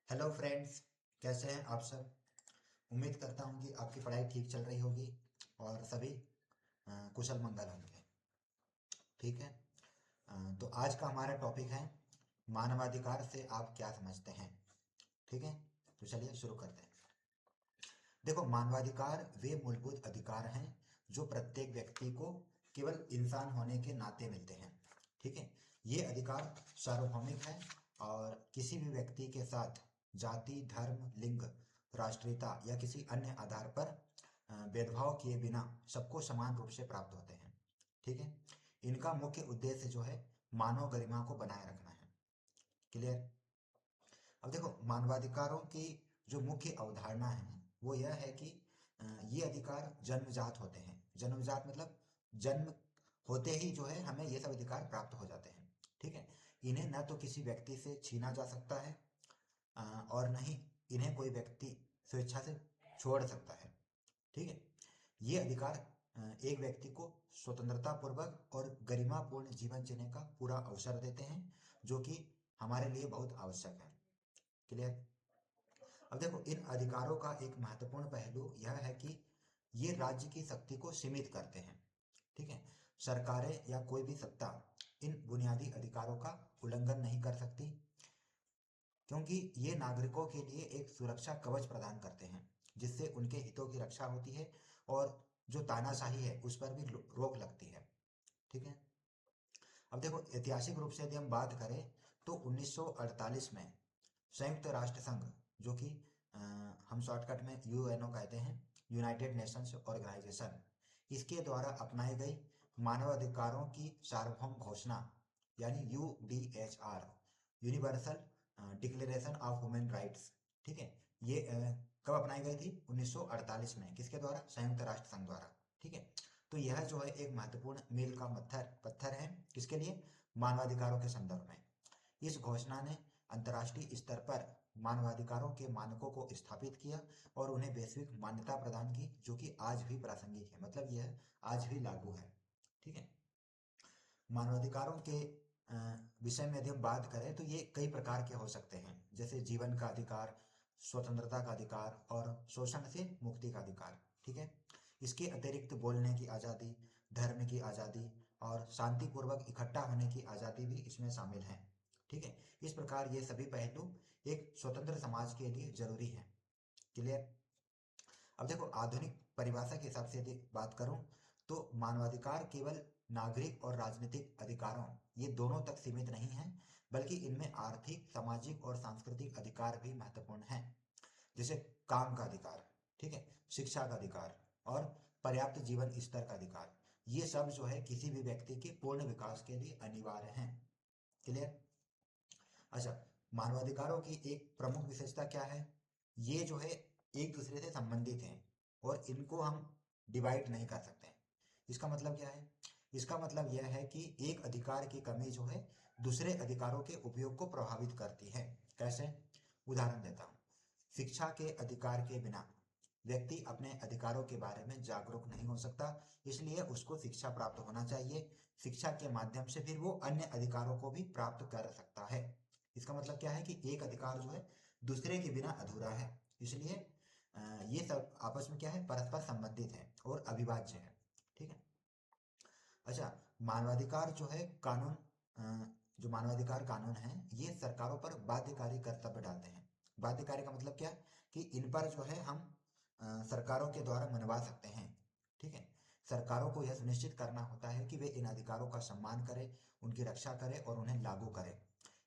Hello friends, कैसे हैं आप सब। उम्मीद करता हूं कि आपकी पढ़ाई ठीक चल रही होगी और सभी कुशल मंगल होंगे। ठीक है। तो आज का हमारा टॉपिक है मानवाधिकार से आप क्या समझते हैं। ठीक है, तो चलिए शुरू करते हैं। देखो, मानवाधिकार वे मूलभूत अधिकार हैं जो प्रत्येक व्यक्ति को केवल इंसान होने के नाते मिलते हैं। ठीक है। ये अधिकार सार्वभौमिक है और किसी भी व्यक्ति के साथ जाति, धर्म, लिंग, राष्ट्रीयता या किसी अन्य आधार पर भेदभाव किए बिना सबको समान रूप से प्राप्त होते हैं। ठीक है। इनका मुख्य उद्देश्य जो है मानव गरिमा को बनाए रखना है। क्लियर। अब देखो, मानवाधिकारों की जो मुख्य अवधारणा है वो यह है कि ये अधिकार जन्मजात होते हैं। जन्मजात मतलब जन्म होते ही जो है हमें ये सब अधिकार प्राप्त हो जाते हैं। ठीक है। इन्हें न तो किसी व्यक्ति से छीना जा सकता है और न ही इन्हें कोई व्यक्ति स्वेच्छा से छोड़ सकता है। ठीक है। ये अधिकार एक व्यक्ति को स्वतंत्रता पूर्वक और गरिमापूर्ण जीवन जीने का पूरा अवसर देते हैं, जो कि हमारे लिए बहुत आवश्यक है। क्लियर। अब देखो, इन अधिकारों का एक महत्वपूर्ण पहलू यह है कि ये राज्य की शक्ति को सीमित करते हैं। ठीक है। सरकारें या कोई भी सत्ता इन बुनियादी अधिकारों का उल्लंघन नहीं कर सकती, क्योंकि ये नागरिकों के लिए एक सुरक्षा कवच प्रदान करते हैं जिससे उनके हितों की रक्षा होती है और जो तानाशाही है उस पर भी रोक लगती है। ठीक है। अब देखो, ऐतिहासिक रूप से यदि हम बात करें तो 1948 में संयुक्त राष्ट्र संघ, जो कि हम शॉर्टकट में यूएनओ कहते हैं, यूनाइटेड नेशंस ऑर्गेनाइजेशन, इसके द्वारा अपनाई गई मानवाधिकारों की सार्वभौम घोषणा यानी UDHR, universal declaration of human rights. ठीक है। ये कब अपनाई गई थी? 1948 में। किसके द्वारा? संयुक्त राष्ट्र संघ द्वारा। ठीक है। तो यह जो है एक महत्वपूर्ण मील का पत्थर पत्थर है। किसके लिए? मानवाधिकारों के संदर्भ में। इस घोषणा ने अंतर्राष्ट्रीय स्तर पर मानवाधिकारों के मानकों को स्थापित किया और उन्हें वैश्विक मान्यता प्रदान की, जो कि आज भी प्रासंगिक है। मतलब यह आज भी लागू है। ठीक है। मानवाधिकारों के विषय में यदि हम बात करें तो ये कई प्रकार के हो सकते हैं, जैसे जीवन का अधिकार, स्वतंत्रता का अधिकार और शोषण से मुक्ति का अधिकार। ठीक है। इसके अतिरिक्त बोलने की आज़ादी, धर्म की आज़ादी और शांतिपूर्वक इकट्ठा होने की आज़ादी भी इसमें शामिल है। ठीक है। इस प्रकार ये सभी पहलू एक स्वतंत्र समाज के लिए जरूरी हैं। क्लियर। अब देखो, आधुनिक परिभाषा के हिसाब से यदि बात करूं तो मानवाधिकार केवल नागरिक और राजनीतिक अधिकारों, ये दोनों तक सीमित नहीं है, बल्कि इनमें आर्थिक, सामाजिक और सांस्कृतिक अधिकार भी महत्वपूर्ण हैं। जैसे काम का अधिकार, ठीक है, शिक्षा का अधिकार और पर्याप्त जीवन स्तर का अधिकार, ये सब जो है किसी भी व्यक्ति के पूर्ण विकास के लिए अनिवार्य हैं। क्लियर। अच्छा, मानवाधिकारों की एक प्रमुख विशेषता क्या है? ये जो है एक दूसरे से संबंधित हैं और इनको हम डिवाइड नहीं कर सकते। इसका मतलब क्या है? इसका मतलब यह है कि एक अधिकार की कमी जो है दूसरे अधिकारों के उपयोग को प्रभावित करती है। कैसे? उदाहरण देता हूँ। शिक्षा के अधिकार के बिना व्यक्ति अपने अधिकारों के बारे में जागरूक नहीं हो सकता, इसलिए उसको शिक्षा प्राप्त होना चाहिए। शिक्षा के माध्यम से फिर वो अन्य अधिकारों को भी प्राप्त कर सकता है। इसका मतलब क्या है कि एक अधिकार जो है दूसरे के बिना अधूरा है, इसलिए ये सब आपस में क्या है? परस्पर संबंधित है और अविभाज्य है। ठीक है। अच्छा, मानवाधिकार जो है कानून, जो मानवाधिकार कानून है ये सरकारों पर बाध्यकारी कर्तव्य डालते हैं। बाध्यकारी का मतलब क्या है? कि इन पर जो है हम सरकारों के द्वारा मनवा सकते हैं। ठीक है। सरकारों को यह सुनिश्चित करना होता है कि वे इन अधिकारों का सम्मान करें, उनकी रक्षा करें और उन्हें लागू करें।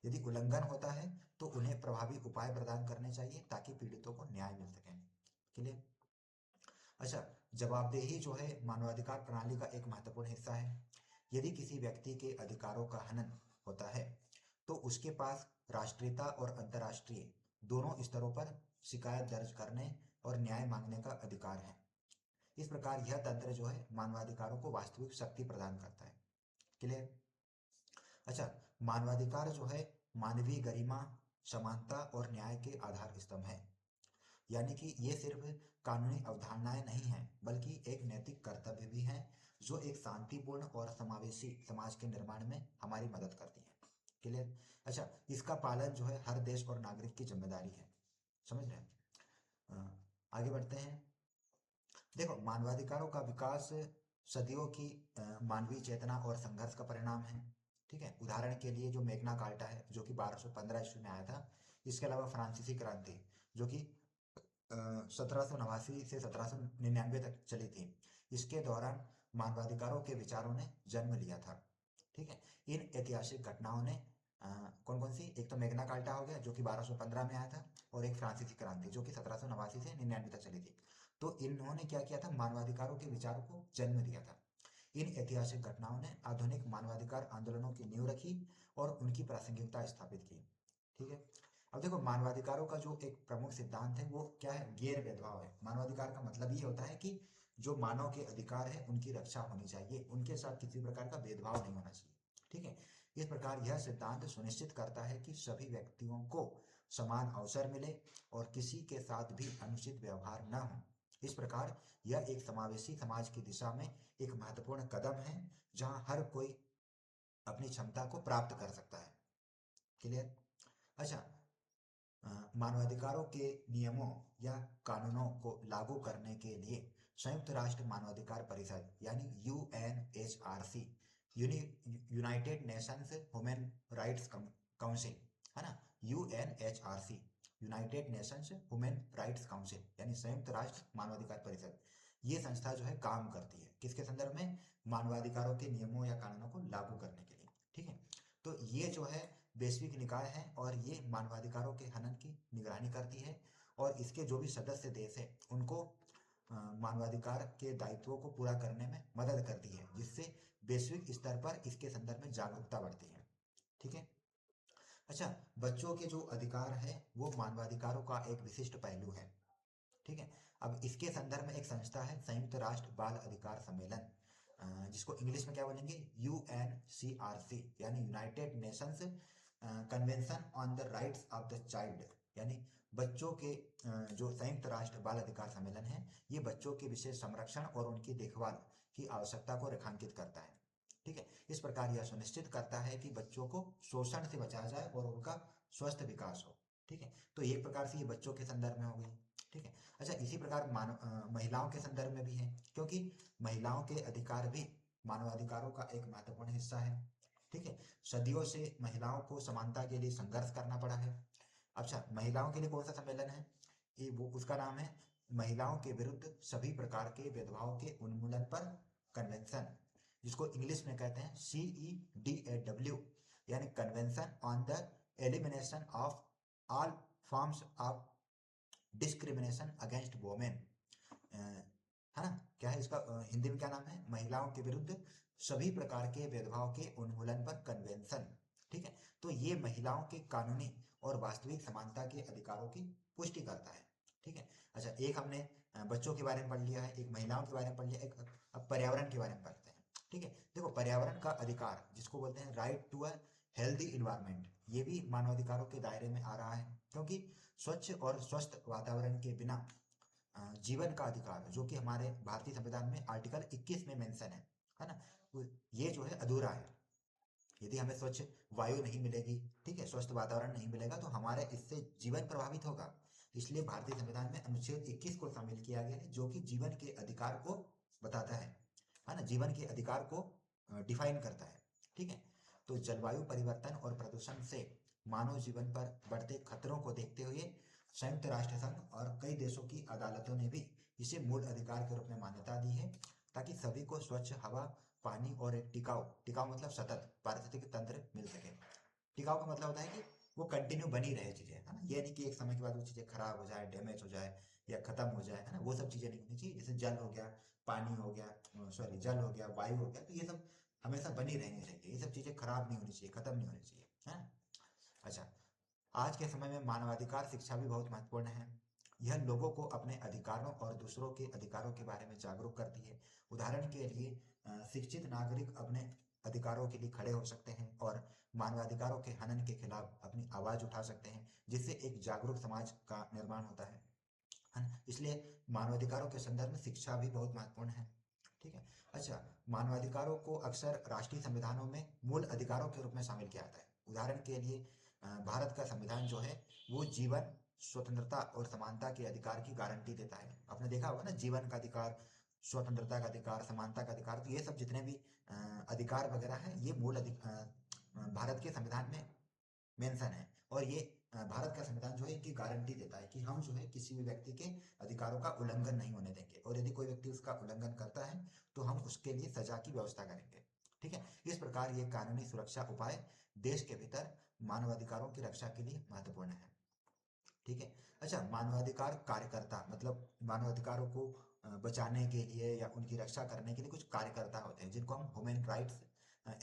यदि उल्लंघन होता है तो उन्हें प्रभावी उपाय प्रदान करने चाहिए ताकि पीड़ितों को न्याय मिल सके। क्लियर। अच्छा, जवाबदेही जो है मानवाधिकार प्रणाली का एक महत्वपूर्ण हिस्सा है। यदि किसी व्यक्ति के अधिकारों का हनन होता है तो उसके पास राष्ट्रीयता और अंतर्राष्ट्रीय दोनों स्तरों पर शिकायत दर्ज करने और न्याय मांगने का अधिकार है। इस प्रकार यह तंत्र जो है मानवाधिकारों को वास्तविक शक्ति प्रदान करता है। क्लियर। अच्छा, मानवाधिकार जो है मानवीय गरिमा, समानता और न्याय के आधार स्तंभ है। यानी कि ये सिर्फ कानूनी अवधारणाएं नहीं हैं, बल्कि एक नैतिक कर्तव्य भी हैं जो एक शांतिपूर्ण और समावेशी समाज के निर्माण में हमारी मदद करती हैं। क्लियर? अच्छा, इसका पालन जो है हर देश और नागरिक की जिम्मेदारी है। समझ रहे हैं? आगे बढ़ते हैं। देखो, मानवाधिकारों का विकास सदियों की मानवीय चेतना और संघर्ष का परिणाम है। ठीक है, उदाहरण के लिए जो मैग्ना कार्टा है जो कि 1215 ईस्वी में आया था। इसके अलावा फ्रांसीसी क्रांति जो कि 1789 से 1799 तक चली थी। इसके दौरान मानवाधिकारों के विचारों ने जन्म लिया था। ठीक है, इन ऐतिहासिक घटनाओं ने कौन कौन सी, एक तो मैग्ना कार्टा हो गया जो कि 1215 में आया था, और एक फ्रांसीसी क्रांति जो कि 1789 से 99 तक चली थी। तो इन्होंने क्या किया था, मानवाधिकारों के विचारों को जन्म दिया था। इन ऐतिहासिक घटनाओं ने आधुनिक मानवाधिकार आंदोलनों की नींव रखी और उनकी प्रासंगिकता स्थापित की। ठीक है, अब देखो, मानवाधिकारों का जो एक प्रमुख सिद्धांत है वो क्या है, गैर भेदभाव है। मानवाधिकार का मतलब ये होता है कि जो मानव के अधिकार है उनकी रक्षा होनी चाहिए, उनके साथ किसी प्रकार का भेदभाव नहीं होना चाहिए। ठीक है, इस प्रकार यह सिद्धांत सुनिश्चित करता है कि सभी व्यक्तियों को समान अवसर मिले और किसी के साथ भी अनुचित व्यवहार न हो। इस प्रकार यह एक समावेशी समाज की दिशा में एक महत्वपूर्ण कदम है जहां हर कोई अपनी क्षमता को प्राप्त कर सकता है। क्लियर? अच्छा, मानवाधिकारों के नियमों या कानूनों को लागू करने के लिए संयुक्त राष्ट्र मानवाधिकार परिषद यानी UNHRC, United Nations human rights council, है ना, UNHRC, United Nations human rights council यानी संयुक्त राष्ट्र मानवाधिकार परिषद, ये संस्था जो है काम करती है किसके संदर्भ में, मानवाधिकारों के नियमों या कानूनों को लागू करने के लिए। ठीक है, तो ये जो है वैश्विक निकाय है और ये मानवाधिकारों के हनन की निगरानी करती है और इसके जो भी सदस्य देश है उनको मानवाधिकार के दायित्वों को पूरा करने में मदद करती है, जिससे वैश्विक स्तर पर इसके संदर्भ में जागरूकता बढ़ती है। ठीक है, अच्छा, बच्चों के जो अधिकार है वो मानवाधिकारों का एक विशिष्ट पहलू है। ठीक है, अब इसके संदर्भ में एक संस्था है संयुक्त राष्ट्र बाल अधिकार सम्मेलन, जिसको इंग्लिश में क्या बोलेंगे, UNCRC यानी United Nations convention on the rights of the child, यानी बच्चों के जो संयुक्त राष्ट्र बाल अधिकार सम्मेलन है ये बच्चों के विशेष संरक्षण और उनकी देखभाल की आवश्यकता को रेखांकित करता है। ठीक है, इस प्रकार यह सुनिश्चित करता है कि बच्चों को शोषण से बचाया जाए और उनका स्वस्थ विकास हो। ठीक है, तो एक प्रकार से ये बच्चों के संदर्भ में हो गई। ठीक है, अच्छा, इसी प्रकार महिलाओं के संदर्भ में भी है, क्योंकि महिलाओं के अधिकार भी मानवाधिकारों का एक महत्वपूर्ण हिस्सा है। ठीक है, सदियों से महिलाओं को समानता के लिए संघर्ष करना पड़ा है। अच्छा, महिलाओं के लिए कौन सा सम्मेलन है, ये वो उसका नाम है महिलाओं के विरुद्ध सभी प्रकार के भेदभाव के उन्मूलन पर कन्वेंशन, जिसको इंग्लिश में कहते हैं CEDAW यानी convention on the elimination of all forms of discrimination against women. है ना, क्या है इसका हिंदी में क्या नाम है, महिलाओं के विरुद्ध सभी प्रकार के भेदभाव के उन्मूलन पर कन्वेंशन। ठीक है, तो ये महिलाओं के कानूनी और वास्तविक समानता के अधिकारों की पुष्टि करता है। ठीक है, अच्छा, एक हमने बच्चों के बारे में पढ़ लिया है, एक महिलाओं के बारे में पढ़ लिया, एक अब पर्यावरण के बारे में पढ़ते हैं। ठीक है, देखो, पर्यावरण का अधिकार जिसको बोलते हैं right to a healthy environment, ये भी मानवाधिकारों के दायरे में आ रहा है, क्योंकि स्वच्छ और स्वस्थ वातावरण के बिना जीवन का अधिकार जो कि हमारे भारतीय संविधान में आर्टिकल 21 में मेंशन है ना, तो ये जो है अधूरा है। यदि हमें स्वच्छ वायु नहीं मिलेगी, ठीक है, स्वस्थ वातावरण नहीं मिलेगा तो हमारे इससे जीवन प्रभावित होगा। इसलिए भारतीय संविधान में अनुच्छेद 21 को शामिल किया गया है जो कि जीवन के अधिकार को बताता है ना, जीवन के अधिकार को डिफाइन करता है। ठीक है, तो जलवायु परिवर्तन और प्रदूषण से मानव जीवन पर बढ़ते खतरों को देखते हुए संयुक्त राष्ट्र संघ और कई देशों की अदालतों ने भी इसे मूल अधिकार के रूप में मान्यता दी है, ताकि सभी को स्वच्छ हवा, पानी और एक टिकाऊ टिकाऊ मतलब सतत पारिस्थितिक तंत्र मिल सके। टिकाऊ का मतलब होता है कि वो कंटिन्यू बनी रहे चीजें, है ना, ये नहीं कि एक समय के बाद वो चीजें खराब हो जाए, डैमेज हो जाए या खत्म हो जाए, है ना, वो सब चीजें नहीं होनी चाहिए। जैसे जल हो गया, पानी हो गया, सॉरी, जल हो गया, वायु हो गया, तो ये सब हमेशा बनी रहनी चाहिए, ये सब चीजें खराब नहीं होनी चाहिए, खत्म नहीं होनी चाहिए, है ना। अच्छा, आज के समय में मानवाधिकार शिक्षा भी बहुत महत्वपूर्ण है। यह लोगों को अपने अधिकारों और दूसरों के अधिकारों के बारे में जागरूक करती है। उदाहरण के लिए शिक्षित नागरिक अपने अधिकारों के लिए खड़े हो सकते हैं और मानवाधिकारों के हनन के खिलाफ अपनी आवाज उठा सकते हैं, जिससे एक जागरूक समाज का निर्माण होता है ना। इसलिए मानवाधिकारों के संदर्भ में शिक्षा भी बहुत महत्वपूर्ण है। ठीक है, अच्छा, मानवाधिकारों को अक्सर राष्ट्रीय संविधानों में मूल अधिकारों के रूप में शामिल किया जाता है। उदाहरण के लिए भारत का संविधान जो है वो जीवन, स्वतंत्रता और समानता के अधिकार की गारंटी देता है। आपने देखा होगा ना, जीवन का अधिकार, स्वतंत्रता का अधिकार, समानता का अधिकार, तो ये सब जितने भी अधिकार वगैरह हैं ये भारत के संविधान में मेंशन है। और ये भारत का संविधान जो है इनकी गारंटी देता है कि हम जो है किसी भी व्यक्ति के अधिकारों का उल्लंघन नहीं होने देंगे, और यदि कोई व्यक्ति उसका उल्लंघन करता है तो हम उसके लिए सजा की व्यवस्था करेंगे। ठीक है, इस प्रकार ये कानूनी सुरक्षा उपाय देश के भीतर मानवाधिकारों की रक्षा के लिए महत्वपूर्ण है। ठीक है। अच्छा, मानवाधिकार कार्यकर्ता मतलब मानवाधिकारों को बचाने के लिए या उनकी रक्षा करने के लिए कुछ कार्यकर्ता होते हैं जिनको हम ह्यूमन राइट्स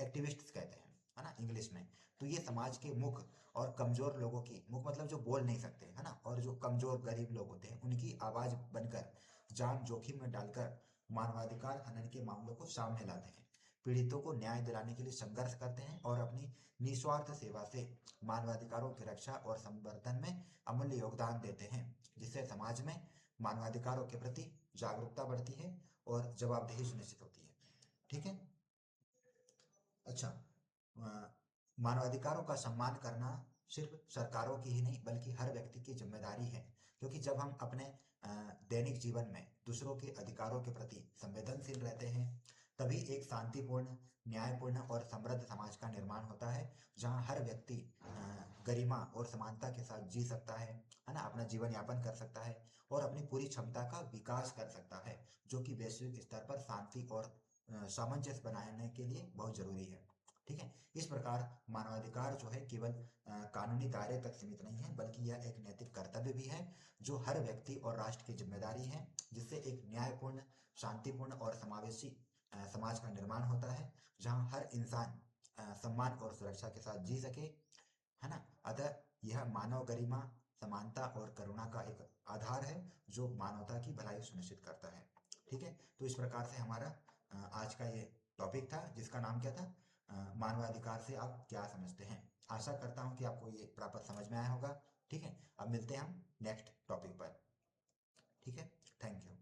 एक्टिविस्ट्स कहते हैं, है ना, इंग्लिश में। तो ये समाज के मुख्य और कमजोर लोगों की, मुख्य मतलब जो बोल नहीं सकते, है ना, और जो कमजोर गरीब लोग होते हैं उनकी आवाज बनकर जान जोखिम में डालकर मानवाधिकार हनन के मामलों को सामने लाते हैं, पीड़ितों को न्याय दिलाने के लिए संघर्ष करते हैं और अपनी निस्वार्थ सेवा से मानवाधिकारों की रक्षा और संवर्धन में अमूल्य योगदान देते हैं, जिससे समाज में मानवाधिकारों के प्रति जागरूकता बढ़ती है और जवाबदेही सुनिश्चित होती है। ठीक है। अच्छा, मानवाधिकारों का सम्मान करना सिर्फ सरकारों की ही नहीं बल्कि हर व्यक्ति की जिम्मेदारी है, क्योंकि जब हम अपने दैनिक जीवन में दूसरों के अधिकारों के प्रति संवेदनशील रहते हैं तभी एक शांतिपूर्ण, न्यायपूर्ण और समृद्ध समाज का निर्माण होता है, जहां हर व्यक्ति गरिमा और समानता के साथ जी सकता है ना, अपना जीवन यापन कर सकता है और अपनी पूरी क्षमता का विकास कर सकता है, जो कि वैश्विक स्तर पर शांति और सामंजस्य बनाने के लिए बहुत जरूरी है। ठीक है। इस प्रकार मानवाधिकार जो है केवल कानूनी दायरे तक सीमित नहीं है, बल्कि यह एक नैतिक कर्तव्य भी है जो हर व्यक्ति और राष्ट्र की जिम्मेदारी है, जिससे एक न्यायपूर्ण, शांतिपूर्ण और समावेशी समाज का निर्माण होता है, जहां हर इंसान सम्मान और सुरक्षा के साथ जी सके, है ना। अतः यह मानव गरिमा, समानता और करुणा का एक आधार है जो मानवता की भलाई सुनिश्चित करता है। ठीक है। तो इस प्रकार से हमारा आज का ये टॉपिक था जिसका नाम क्या था, मानवाधिकार से आप क्या समझते हैं। आशा करता हूँ कि आपको ये प्रॉपर समझ में आया होगा। ठीक है, अब मिलते हैं हम नेक्स्ट टॉपिक पर। ठीक है, थैंक यू।